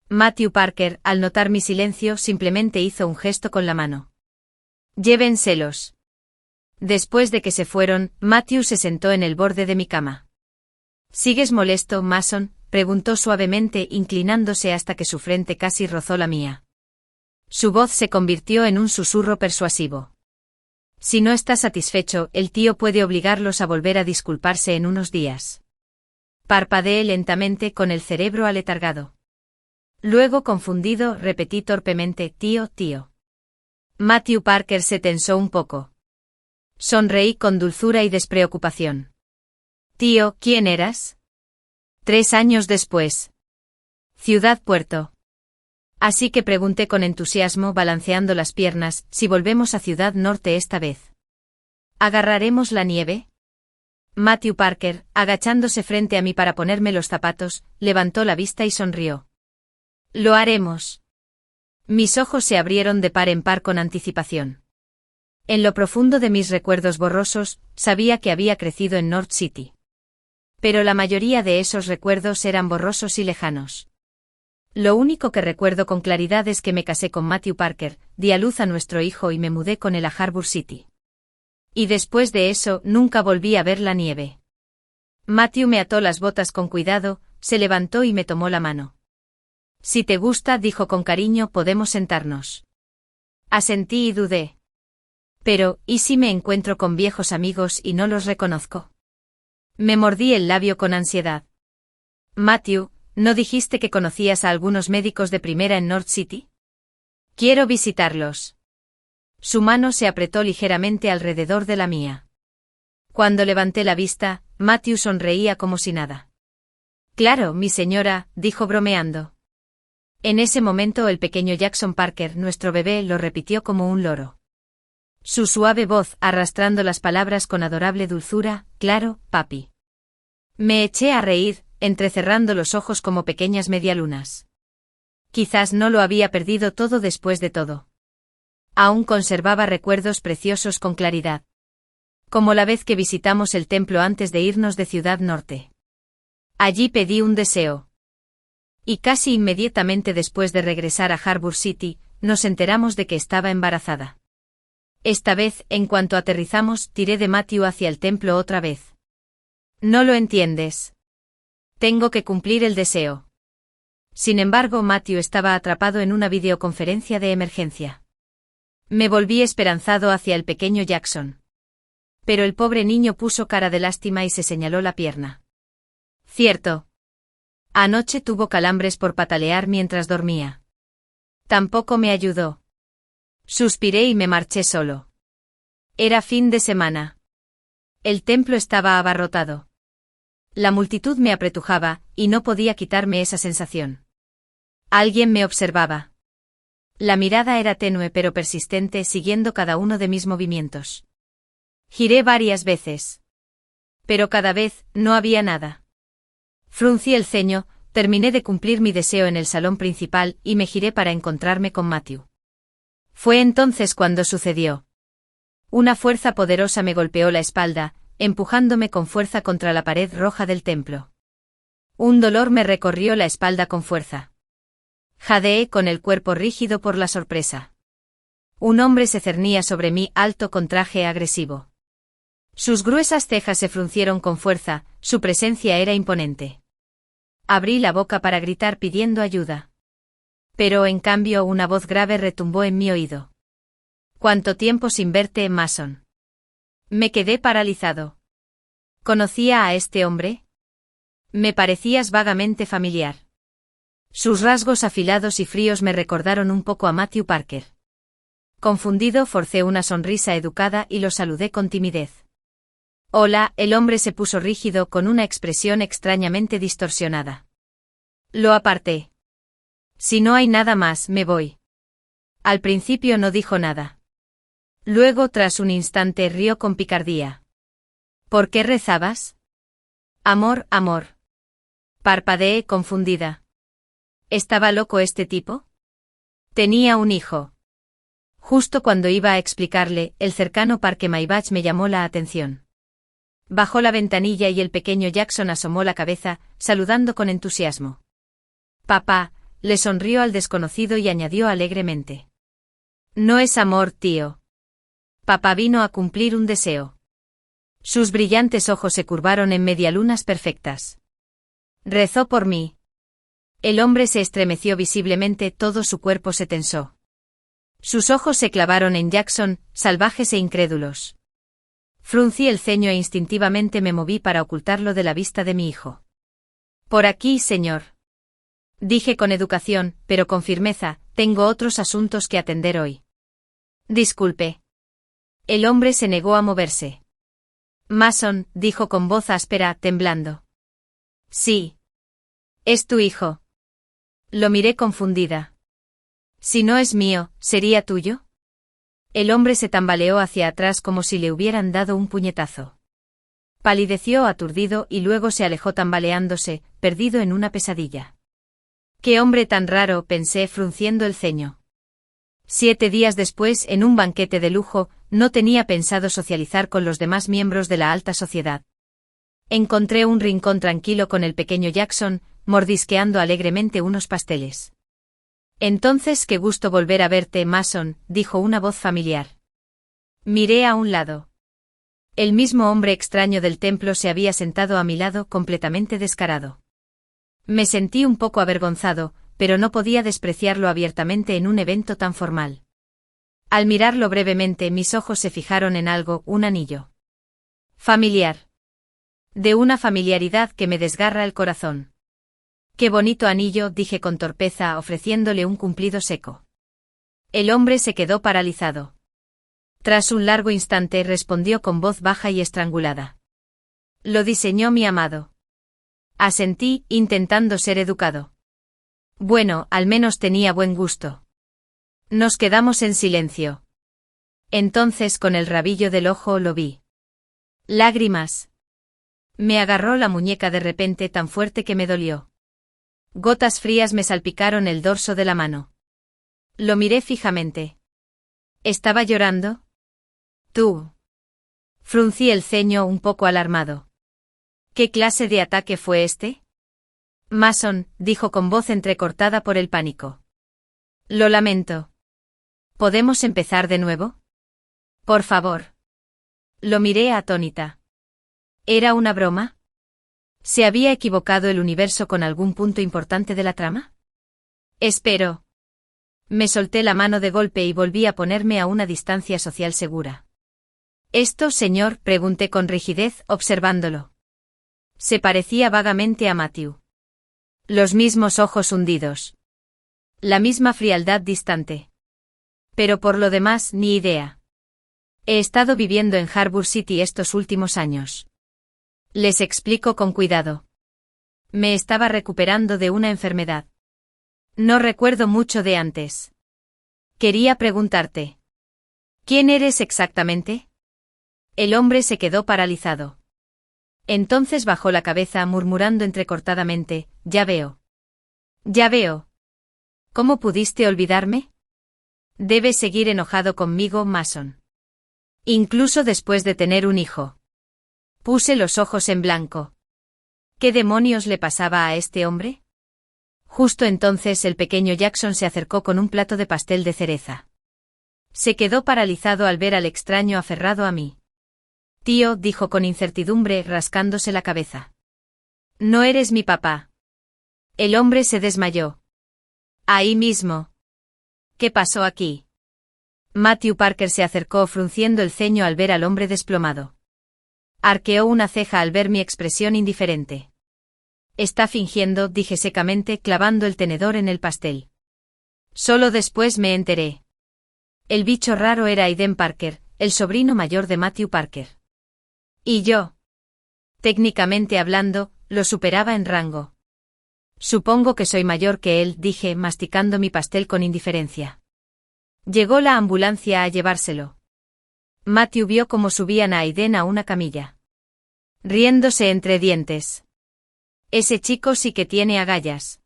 Matthew Parker, al notar mi silencio, simplemente hizo un gesto con la mano. Llévenselos. Después de que se fueron, Matthew se sentó en el borde de mi cama. ¿Sigues molesto, Mason?, preguntó suavemente, inclinándose hasta que su frente casi rozó la mía. Su voz se convirtió en un susurro persuasivo. Si no está satisfecho, el tío puede obligarlos a volver a disculparse en unos días. Parpadeé lentamente con el cerebro aletargado. Luego, confundido, repetí torpemente, tío. Matthew Parker se tensó un poco. Sonreí con dulzura y despreocupación. Tío, ¿quién eras? 3 años después. Ciudad Puerto. Así que pregunté con entusiasmo, balanceando las piernas, si volvemos a Ciudad Norte esta vez. ¿Agarraremos la nieve? Matthew Parker, agachándose frente a mí para ponerme los zapatos, levantó la vista y sonrió. Lo haremos. Mis ojos se abrieron de par en par con anticipación. En lo profundo de mis recuerdos borrosos, sabía que había crecido en North City. Pero la mayoría de esos recuerdos eran borrosos y lejanos. Lo único que recuerdo con claridad es que me casé con Matthew Parker, di a luz a nuestro hijo y me mudé con él a Harbour City. Y después de eso, nunca volví a ver la nieve. Matthew me ató las botas con cuidado, se levantó y me tomó la mano. Si te gusta, dijo con cariño, podemos sentarnos. Asentí y dudé. Pero, ¿y si me encuentro con viejos amigos y no los reconozco? Me mordí el labio con ansiedad. Matthew, ¿no dijiste que conocías a algunos médicos de primera en North City? Quiero visitarlos. Su mano se apretó ligeramente alrededor de la mía. Cuando levanté la vista, Matthew sonreía como si nada. Claro, mi señora, dijo bromeando. En ese momento el pequeño Jackson Parker, nuestro bebé, lo repitió como un loro. Su suave voz, arrastrando las palabras con adorable dulzura, claro, papi. Me eché a reír, entrecerrando los ojos como pequeñas medialunas. Quizás no lo había perdido todo después de todo. Aún conservaba recuerdos preciosos con claridad. Como la vez que visitamos el templo antes de irnos de Ciudad Norte. Allí pedí un deseo. Y casi inmediatamente después de regresar a Harbour City, nos enteramos de que estaba embarazada. Esta vez, en cuanto aterrizamos, tiré de Matthew hacia el templo otra vez. No lo entiendes. Tengo que cumplir el deseo. Sin embargo, Matthew estaba atrapado en una videoconferencia de emergencia. Me volví esperanzado hacia el pequeño Jackson. Pero el pobre niño puso cara de lástima y se señaló la pierna. Cierto. Anoche tuvo calambres por patalear mientras dormía. Tampoco me ayudó. Suspiré y me marché solo. Era fin de semana. El templo estaba abarrotado. La multitud me apretujaba, y no podía quitarme esa sensación. Alguien me observaba. La mirada era tenue pero persistente, siguiendo cada uno de mis movimientos. Giré varias veces. Pero cada vez, no había nada. Fruncí el ceño, terminé de cumplir mi deseo en el salón principal, y me giré para encontrarme con Matthew. Fue entonces cuando sucedió. Una fuerza poderosa me golpeó la espalda, empujándome con fuerza contra la pared roja del templo. Un dolor me recorrió la espalda con fuerza. Jadeé con el cuerpo rígido por la sorpresa. Un hombre se cernía sobre mí, alto con traje agresivo. Sus gruesas cejas se fruncieron con fuerza, su presencia era imponente. Abrí la boca para gritar pidiendo ayuda. Pero en cambio una voz grave retumbó en mi oído. ¿Cuánto tiempo sin verte, Mason? Me quedé paralizado. ¿Conocía a este hombre? Me parecías vagamente familiar. Sus rasgos afilados y fríos me recordaron un poco a Matthew Parker. Confundido, forcé una sonrisa educada y lo saludé con timidez. Hola, el hombre se puso rígido con una expresión extrañamente distorsionada. Lo aparté. Si no hay nada más, me voy. Al principio no dijo nada. Luego, tras un instante, rió con picardía. ¿Por qué rezabas? Amor, amor. Parpadeé confundida. ¿Estaba loco este tipo? Tenía un hijo. Justo cuando iba a explicarle, el cercano Parque Maybach me llamó la atención. Bajó la ventanilla y el pequeño Jackson asomó la cabeza, saludando con entusiasmo. Papá, le sonrió al desconocido y añadió alegremente. No es amor, tío. Papá vino a cumplir un deseo. Sus brillantes ojos se curvaron en medialunas perfectas. Rezó por mí. El hombre se estremeció visiblemente, todo su cuerpo se tensó. Sus ojos se clavaron en Jackson, salvajes e incrédulos. Fruncí el ceño e instintivamente me moví para ocultarlo de la vista de mi hijo. Por aquí, señor. Dije con educación, pero con firmeza, tengo otros asuntos que atender hoy. Disculpe. El hombre se negó a moverse. Mason, dijo con voz áspera, temblando. Sí. Es tu hijo. Lo miré confundida. Si no es mío, ¿sería tuyo? El hombre se tambaleó hacia atrás como si le hubieran dado un puñetazo. Palideció aturdido y luego se alejó tambaleándose, perdido en una pesadilla. Qué hombre tan raro, pensé frunciendo el ceño. 7 días después, en un banquete de lujo, no tenía pensado socializar con los demás miembros de la alta sociedad. Encontré un rincón tranquilo con el pequeño Jackson, mordisqueando alegremente unos pasteles. Entonces, qué gusto volver a verte, Mason, dijo una voz familiar. Miré a un lado. El mismo hombre extraño del templo se había sentado a mi lado, completamente descarado. Me sentí un poco avergonzado, pero no podía despreciarlo abiertamente en un evento tan formal. Al mirarlo brevemente, mis ojos se fijaron en algo, un anillo. Familiar. De una familiaridad que me desgarra el corazón. Qué bonito anillo, dije con torpeza, ofreciéndole un cumplido seco. El hombre se quedó paralizado. Tras un largo instante respondió con voz baja y estrangulada. Lo diseñó mi amado. Asentí, intentando ser educado. Bueno, al menos tenía buen gusto. Nos quedamos en silencio. Entonces con el rabillo del ojo lo vi. Lágrimas. Me agarró la muñeca de repente tan fuerte que me dolió. Gotas frías me salpicaron el dorso de la mano. Lo miré fijamente. ¿Estaba llorando? Tú. Fruncí el ceño un poco alarmado. ¿Qué clase de ataque fue este? Mason, dijo con voz entrecortada por el pánico. Lo lamento. ¿Podemos empezar de nuevo? Por favor. Lo miré atónita. ¿Era una broma? ¿Se había equivocado el universo con algún punto importante de la trama? Espero. Me solté la mano de golpe y volví a ponerme a una distancia social segura. ¿Esto, señor?, pregunté con rigidez, observándolo. Se parecía vagamente a Matthew. Los mismos ojos hundidos. La misma frialdad distante. Pero por lo demás, ni idea. He estado viviendo en Harbour City estos últimos años. Les explico con cuidado. Me estaba recuperando de una enfermedad. No recuerdo mucho de antes. Quería preguntarte. ¿Quién eres exactamente? El hombre se quedó paralizado. Entonces bajó la cabeza murmurando entrecortadamente, ya veo. Ya veo. ¿Cómo pudiste olvidarme? Debes seguir enojado conmigo, Mason. Incluso después de tener un hijo. Puse los ojos en blanco. ¿Qué demonios le pasaba a este hombre? Justo entonces el pequeño Jackson se acercó con un plato de pastel de cereza. Se quedó paralizado al ver al extraño aferrado a mí. Tío, dijo con incertidumbre, rascándose la cabeza. No eres mi papá. El hombre se desmayó. Ahí mismo. ¿Qué pasó aquí? Matthew Parker se acercó frunciendo el ceño al ver al hombre desplomado. Arqueó una ceja al ver mi expresión indiferente. Está fingiendo, dije secamente, clavando el tenedor en el pastel. Solo después me enteré. El bicho raro era Aiden Parker, el sobrino mayor de Matthew Parker. Y yo. Técnicamente hablando, lo superaba en rango. Supongo que soy mayor que él, dije, masticando mi pastel con indiferencia. Llegó la ambulancia a llevárselo. Matthew vio cómo subían a Aiden a una camilla. Riéndose entre dientes. Ese chico sí que tiene agallas.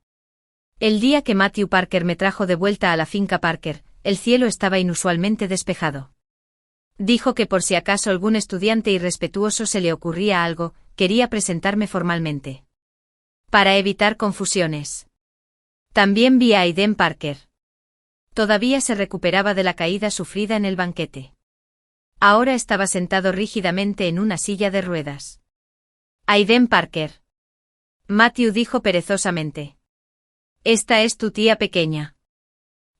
El día que Matthew Parker me trajo de vuelta a la finca Parker, el cielo estaba inusualmente despejado. Dijo que por si acaso algún estudiante irrespetuoso se le ocurría algo, quería presentarme formalmente. Para evitar confusiones. También vi a Aiden Parker. Todavía se recuperaba de la caída sufrida en el banquete. Ahora estaba sentado rígidamente en una silla de ruedas. Aiden Parker. Matthew dijo perezosamente. Esta es tu tía pequeña.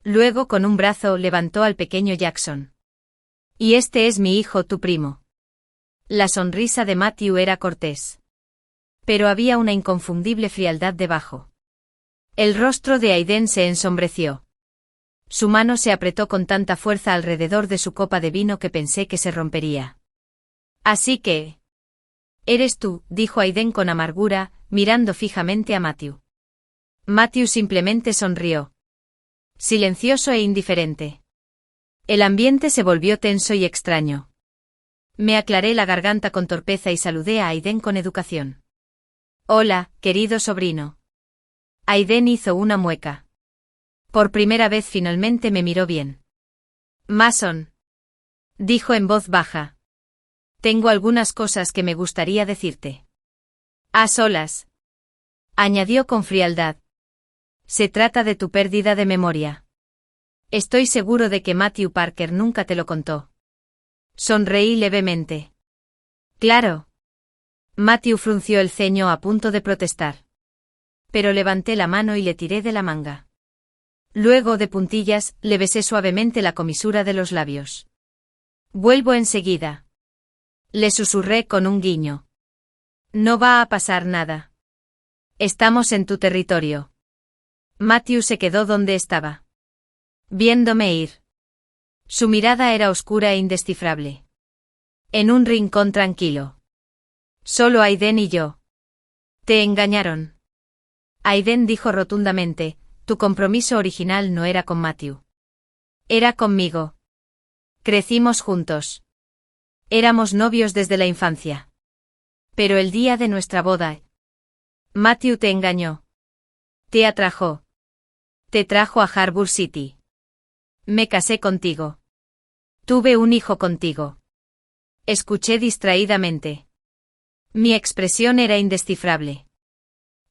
Luego con un brazo levantó al pequeño Jackson. Y este es mi hijo, tu primo. La sonrisa de Matthew era cortés. Pero había una inconfundible frialdad debajo. El rostro de Aiden se ensombreció. Su mano se apretó con tanta fuerza alrededor de su copa de vino que pensé que se rompería. Así que... Eres tú, dijo Aiden con amargura, mirando fijamente a Matthew. Matthew simplemente sonrió. Silencioso e indiferente. El ambiente se volvió tenso y extraño. Me aclaré la garganta con torpeza y saludé a Aiden con educación. Hola, querido sobrino. Aiden hizo una mueca. Por primera vez finalmente me miró bien. Mason. Dijo en voz baja. Tengo algunas cosas que me gustaría decirte. A solas. Añadió con frialdad. Se trata de tu pérdida de memoria. Estoy seguro de que Matthew Parker nunca te lo contó. Sonreí levemente. Claro. Matthew frunció el ceño a punto de protestar. Pero levanté la mano y le tiré de la manga. Luego, de puntillas, le besé suavemente la comisura de los labios. Vuelvo enseguida. Le susurré con un guiño. No va a pasar nada. Estamos en tu territorio. Matthew se quedó donde estaba. Viéndome ir. Su mirada era oscura e indescifrable. En un rincón tranquilo. Solo Aiden y yo. Te engañaron. Aiden dijo rotundamente, tu compromiso original no era con Matthew. Era conmigo. Crecimos juntos. Éramos novios desde la infancia. Pero el día de nuestra boda... Matthew te engañó. Te atrajo. Te trajo a Harbour City. Me casé contigo. Tuve un hijo contigo. Escuché distraídamente. Mi expresión era indescifrable.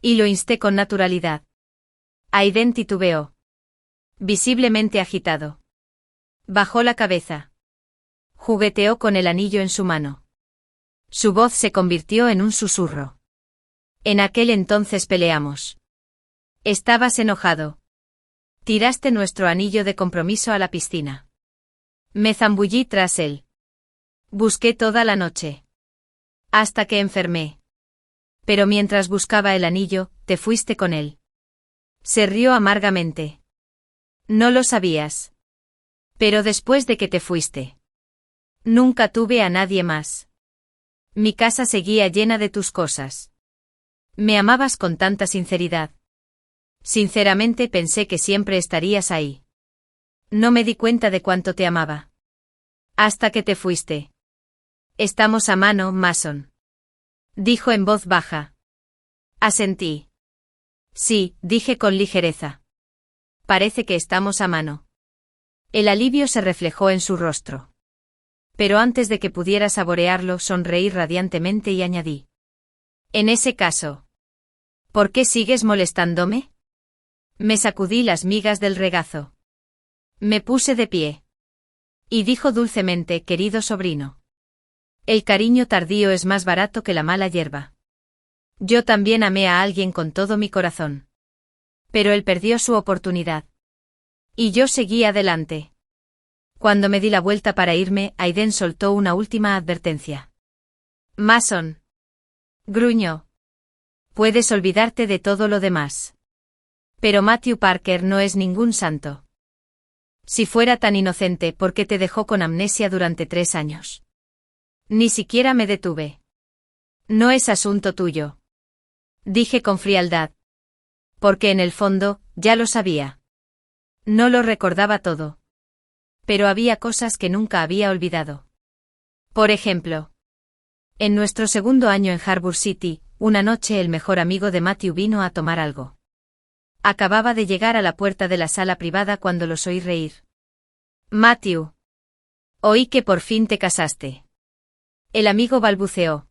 Y lo insté con naturalidad. Aiden titubeó. Visiblemente agitado. Bajó la cabeza. Jugueteó con el anillo en su mano. Su voz se convirtió en un susurro. En aquel entonces peleamos. Estabas enojado. Tiraste nuestro anillo de compromiso a la piscina. Me zambullí tras él. Busqué toda la noche. Hasta que enfermé. Pero mientras buscaba el anillo, te fuiste con él. Se rió amargamente. No lo sabías. Pero después de que te fuiste. Nunca tuve a nadie más. Mi casa seguía llena de tus cosas. Me amabas con tanta sinceridad. Sinceramente pensé que siempre estarías ahí. No me di cuenta de cuánto te amaba. Hasta que te fuiste. Estamos a mano, Mason. Dijo en voz baja. Asentí. Sí, dije con ligereza. Parece que estamos a mano. El alivio se reflejó en su rostro. Pero antes de que pudiera saborearlo, sonreí radiantemente y añadí. En ese caso. ¿Por qué sigues molestándome? Me sacudí las migas del regazo. Me puse de pie. Y dijo dulcemente, querido sobrino. El cariño tardío es más barato que la mala hierba. Yo también amé a alguien con todo mi corazón. Pero él perdió su oportunidad. Y yo seguí adelante. Cuando me di la vuelta para irme, Aiden soltó una última advertencia. Mason. Gruñó. Puedes olvidarte de todo lo demás. Pero Matthew Parker no es ningún santo. Si fuera tan inocente, ¿por qué te dejó con amnesia durante 3 años? Ni siquiera me detuve. No es asunto tuyo. Dije con frialdad. Porque en el fondo, ya lo sabía. No lo recordaba todo. Pero había cosas que nunca había olvidado. Por ejemplo, en nuestro segundo año en Harbour City, una noche el mejor amigo de Matthew vino a tomar algo. Acababa de llegar a la puerta de la sala privada cuando los oí reír. Matthew. Oí que por fin te casaste. El amigo balbuceó.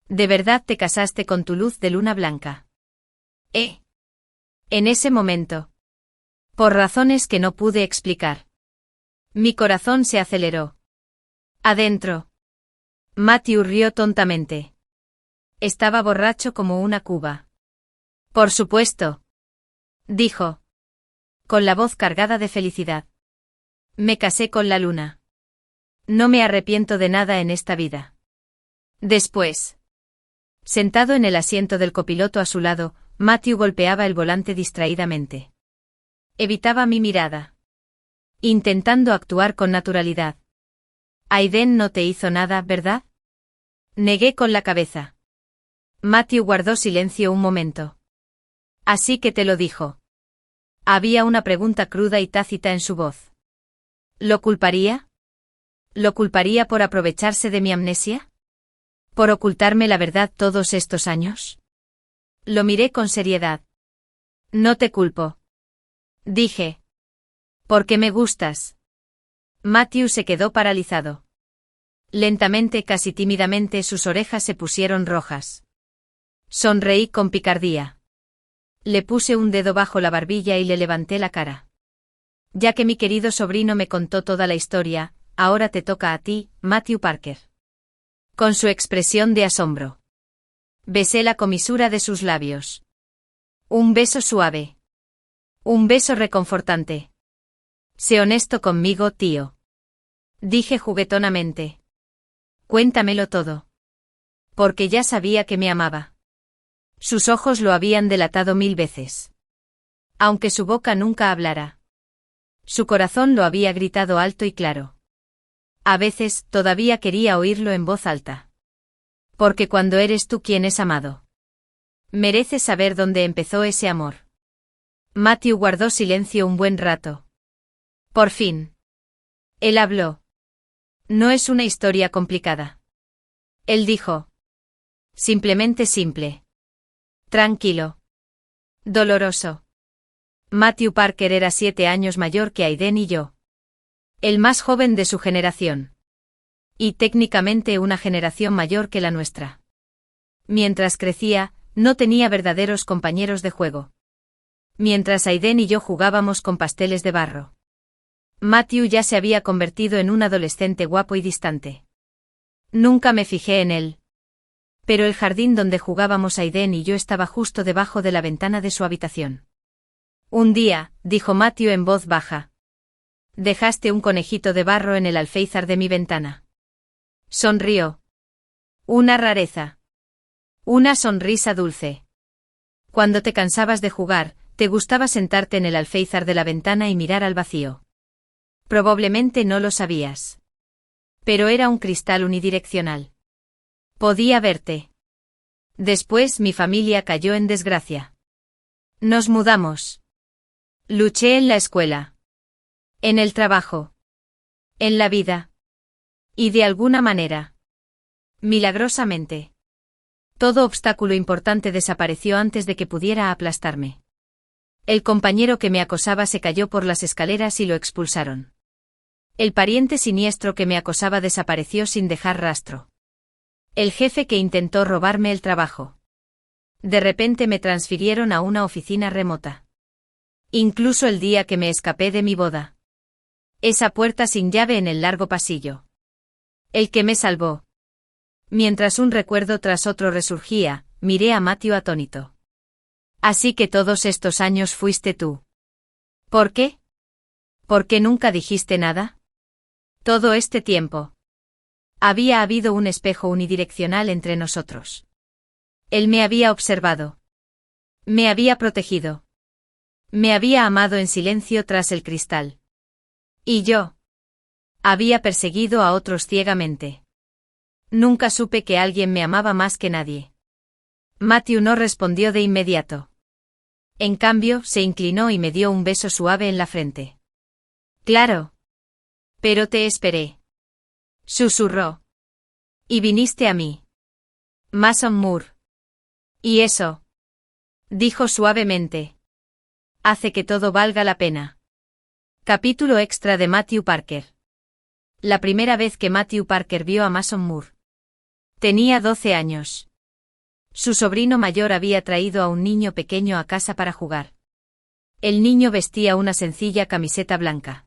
¿De verdad te casaste con tu luz de luna blanca? En ese momento. Por razones que no pude explicar. Mi corazón se aceleró. Adentro. Matthew rió tontamente. Estaba borracho como una cuba. Por supuesto. Dijo. Con la voz cargada de felicidad. Me casé con la luna. No me arrepiento de nada en esta vida. Después. Sentado en el asiento del copiloto a su lado, Matthew golpeaba el volante distraídamente. Evitaba mi mirada. Intentando actuar con naturalidad. Aiden no te hizo nada, ¿verdad? Negué con la cabeza. Matthew guardó silencio un momento. Así que te lo dijo. Había una pregunta cruda y tácita en su voz. ¿Lo culparía? ¿Lo culparía por aprovecharse de mi amnesia? ¿Por ocultarme la verdad todos estos años? Lo miré con seriedad. No te culpo. Dije. Porque me gustas. Matthew se quedó paralizado. Lentamente, casi tímidamente, sus orejas se pusieron rojas. Sonreí con picardía. Le puse un dedo bajo la barbilla y le levanté la cara. Ya que mi querido sobrino me contó toda la historia, ahora te toca a ti, Matthew Parker. Con su expresión de asombro. Besé la comisura de sus labios. Un beso suave. Un beso reconfortante. Sé honesto conmigo, tío. Dije juguetonamente. Cuéntamelo todo. Porque ya sabía que me amaba. Sus ojos lo habían delatado 1000 veces. Aunque su boca nunca hablara. Su corazón lo había gritado alto y claro. A veces, todavía quería oírlo en voz alta. Porque cuando eres tú quien es amado. Mereces saber dónde empezó ese amor. Matthew guardó silencio un buen rato. Por fin. Él habló. No es una historia complicada. Él dijo. Simplemente simple. Tranquilo. Doloroso. Matthew Parker era 7 años mayor que Aiden y yo. El más joven de su generación. Y técnicamente una generación mayor que la nuestra. Mientras crecía, no tenía verdaderos compañeros de juego. Mientras Aiden y yo jugábamos con pasteles de barro. Matthew ya se había convertido en un adolescente guapo y distante. Nunca me fijé en él. Pero el jardín donde jugábamos Aiden y yo estaba justo debajo de la ventana de su habitación. Un día, dijo Matthew en voz baja. Dejaste un conejito de barro en el alféizar de mi ventana. Sonrió. Una rareza. Una sonrisa dulce. Cuando te cansabas de jugar, te gustaba sentarte en el alféizar de la ventana y mirar al vacío. Probablemente no lo sabías. Pero era un cristal unidireccional. Podía verte. Después mi familia cayó en desgracia. Nos mudamos. Luché en la escuela. En el trabajo. En la vida. Y de alguna manera. Milagrosamente. Todo obstáculo importante desapareció antes de que pudiera aplastarme. El compañero que me acosaba se cayó por las escaleras y lo expulsaron. El pariente siniestro que me acosaba desapareció sin dejar rastro. El jefe que intentó robarme el trabajo. De repente me transfirieron a una oficina remota. Incluso el día que me escapé de mi boda. Esa puerta sin llave en el largo pasillo. El que me salvó. Mientras un recuerdo tras otro resurgía, miré a Matthew atónito. Así que todos estos años fuiste tú. ¿Por qué? ¿Por qué nunca dijiste nada? Todo este tiempo. Había habido un espejo unidireccional entre nosotros. Él me había observado. Me había protegido. Me había amado en silencio tras el cristal. Y yo. Había perseguido a otros ciegamente. Nunca supe que alguien me amaba más que nadie. Matthew no respondió de inmediato. En cambio, se inclinó y me dio un beso suave en la frente. Claro. Pero te esperé. Susurró. Y viniste a mí. Mason Moore. ¿Y eso? Dijo suavemente. Hace que todo valga la pena. Capítulo extra de Matthew Parker. La primera vez que Matthew Parker vio a Mason Moore. Tenía 12 años. Su sobrino mayor había traído a un niño pequeño a casa para jugar. El niño vestía una sencilla camiseta blanca.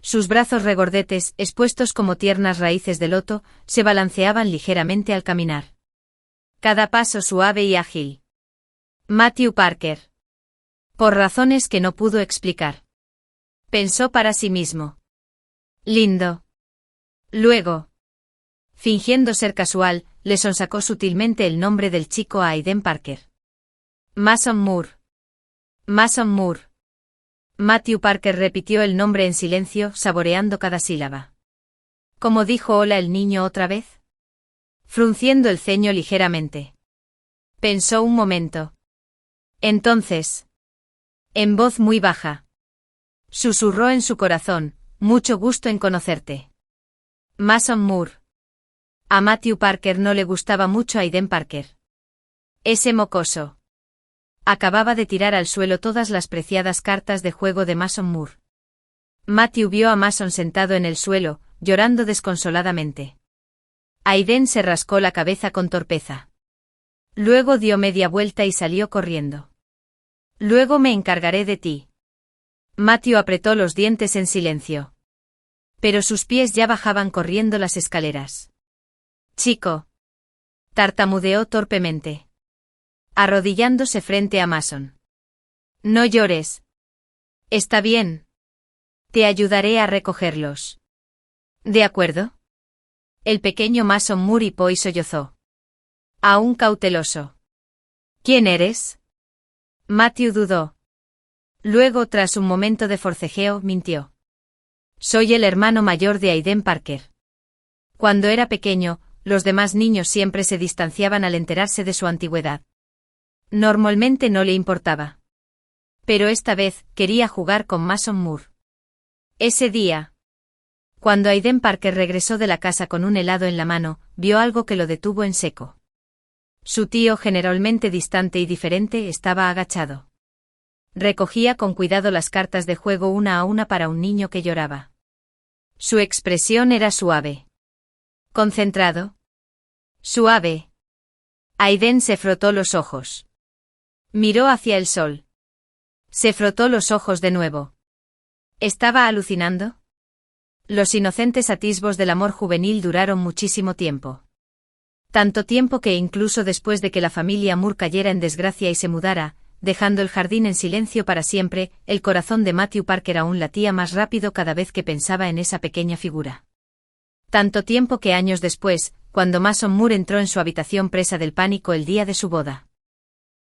Sus brazos regordetes, expuestos como tiernas raíces de loto, se balanceaban ligeramente al caminar. Cada paso suave y ágil. Matthew Parker. Por razones que no pudo explicar. Pensó para sí mismo. Lindo. Luego, fingiendo ser casual, le sonsacó sutilmente el nombre del chico a Aiden Parker. Mason Moore. Mason Moore. Matthew Parker repitió el nombre en silencio, saboreando cada sílaba. ¿Cómo dijo hola el niño otra vez? Frunciendo el ceño ligeramente. Pensó un momento. Entonces, en voz muy baja, susurró en su corazón, mucho gusto en conocerte. Mason Moore. A Matthew Parker no le gustaba mucho Aiden Parker. Ese mocoso. Acababa de tirar al suelo todas las preciadas cartas de juego de Mason Moore. Matthew vio a Mason sentado en el suelo, llorando desconsoladamente. Aiden se rascó la cabeza con torpeza. Luego dio media vuelta y salió corriendo. Luego me encargaré de ti. Matthew apretó los dientes en silencio. Pero sus pies ya bajaban corriendo las escaleras. Chico. Tartamudeó torpemente. Arrodillándose frente a Mason. No llores. Está bien. Te ayudaré a recogerlos. ¿De acuerdo? El pequeño Mason Moore hipó y sollozó. Aún cauteloso. ¿Quién eres? Matthew dudó. Luego, tras un momento de forcejeo, mintió. Soy el hermano mayor de Aiden Parker. Cuando era pequeño, los demás niños siempre se distanciaban al enterarse de su antigüedad. Normalmente no le importaba. Pero esta vez, quería jugar con Mason Moore. Ese día, cuando Aiden Parker regresó de la casa con un helado en la mano, vio algo que lo detuvo en seco. Su tío, generalmente distante y diferente, estaba agachado. Recogía con cuidado las cartas de juego una a una para un niño que lloraba. Su expresión era suave. Concentrado. Suave. Aiden se frotó los ojos. Miró hacia el sol. Se frotó los ojos de nuevo. ¿Estaba alucinando? Los inocentes atisbos del amor juvenil duraron muchísimo tiempo. Tanto tiempo que incluso después de que la familia Moore cayera en desgracia y se mudara, dejando el jardín en silencio para siempre, el corazón de Matthew Parker aún latía más rápido cada vez que pensaba en esa pequeña figura. Tanto tiempo que años después, cuando Mason Moore entró en su habitación presa del pánico el día de su boda.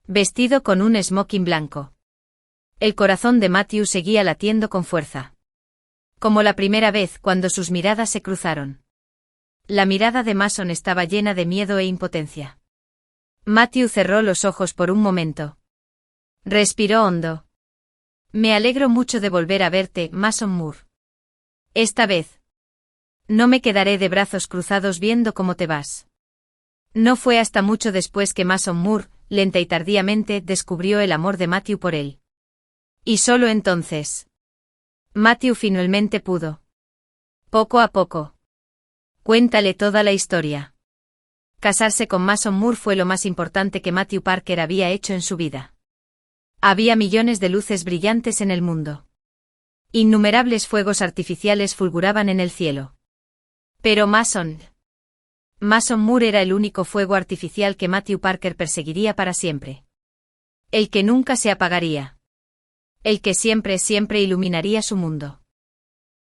Vestido con un smoking blanco. El corazón de Matthew seguía latiendo con fuerza. Como la primera vez cuando sus miradas se cruzaron. La mirada de Mason estaba llena de miedo e impotencia. Matthew cerró los ojos por un momento. Respiró hondo. Me alegro mucho de volver a verte, Mason Moore. Esta vez. No me quedaré de brazos cruzados viendo cómo te vas. No fue hasta mucho después que Mason Moore, lenta y tardíamente, descubrió el amor de Matthew por él. Y solo entonces. Matthew finalmente pudo. Poco a poco. Cuéntale toda la historia. Casarse con Mason Moore fue lo más importante que Matthew Parker había hecho en su vida. Había millones de luces brillantes en el mundo. Innumerables fuegos artificiales fulguraban en el cielo. Pero Mason Moore era el único fuego artificial que Matthew Parker perseguiría para siempre. El que nunca se apagaría. El que siempre iluminaría su mundo.